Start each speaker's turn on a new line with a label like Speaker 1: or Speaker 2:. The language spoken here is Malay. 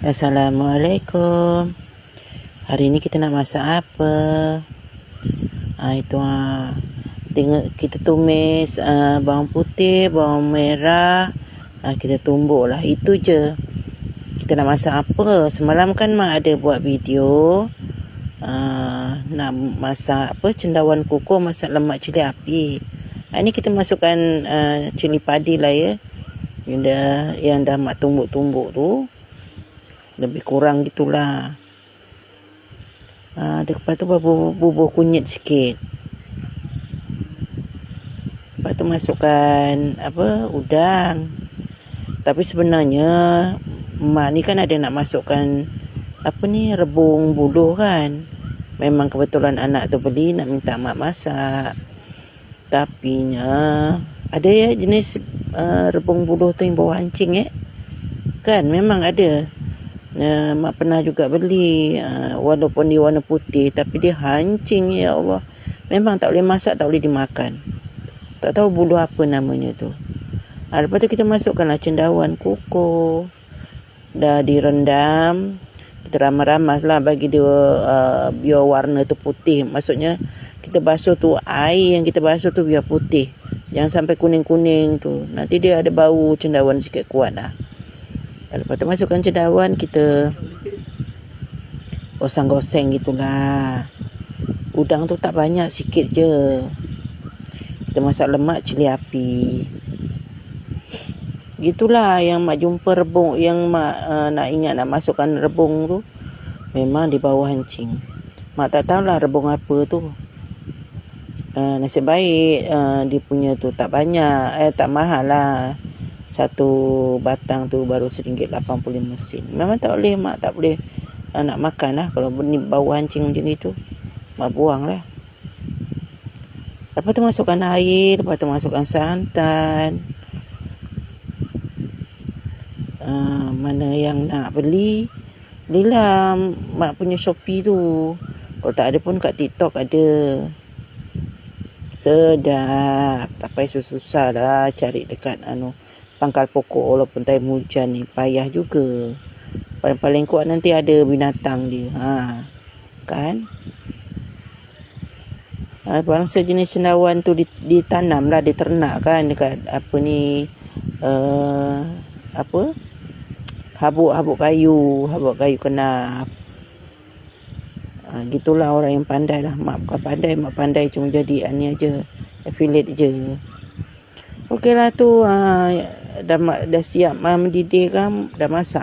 Speaker 1: Assalamualaikum. Hari ni kita nak masak apa? Tengok kita tumis bawang putih, bawang merah. Kita tumbuk lah. Itu je. Kita nak masak apa? Semalam kan mak ada buat video nak masak cendawan kukuh, masak lemak cili api. Ini kita masukkan cili padi lah ya. Yang dah mak tumbuk-tumbuk tu. Lebih kurang gitulah. Lepas tu bubuh kunyit sikit. Lepas tu masukkan udang. Tapi sebenarnya mak ni kan ada nak masukkan rebung buluh kan. Memang kebetulan anak tu beli, nak minta mak masak. Tapi ada ya jenis rebung buluh tu yang bawah hancing kan, memang ada. Mak pernah juga beli, walaupun dia warna putih tapi dia hancing, ya Allah. Memang tak boleh masak, tak boleh dimakan. Tak tahu buluh apa namanya tu. Lepas tu kita masukkanlah cendawan kukuh. Dah direndam, kita ramas-ramas lah bagi dia biar warna tu putih. Maksudnya kita basuh tu, air yang kita basuh tu biar putih. Jangan sampai kuning-kuning tu. Nanti dia ada bau cendawan sikit kuat lah. Lepas tu masukkan cendawan, kita goseng-goseng gitulah. Udang tu tak banyak, sikit je. Kita masak lemak cili api. Gitulah yang mak jumpa rebung, yang mak nak ingat nak masukkan rebung tu. Memang di bawah hancing. Mak tak tahulah rebung apa tu. Nasib baik dia punya tu tak banyak, tak mahal lah. Satu batang tu baru RM1.85. Memang tak boleh, mak tak boleh nak makan lah. Kalau bau hancing macam itu, mak buang lah. Lepas tu masukkan air. Lepas tu masukkan santan. Mana yang nak beli, belilah mak punya Shopee tu. Kalau tak ada pun kat TikTok ada. Sedap. Tak payah susah lah cari dekat pangkal pokok. Walaupun time hujan ni payah juga. Paling kuat nanti ada binatang dia. Kan? Bangsa jenis cendawan tu ditanam lah, diternak kan dekat habuk kayu kenaf. Gitulah orang yang pandai lah. Mak bukan pandai, mak pandai cuma jadi ni aja, affiliate je. Okey lah tu, dah siap mendidih kan, dah masak.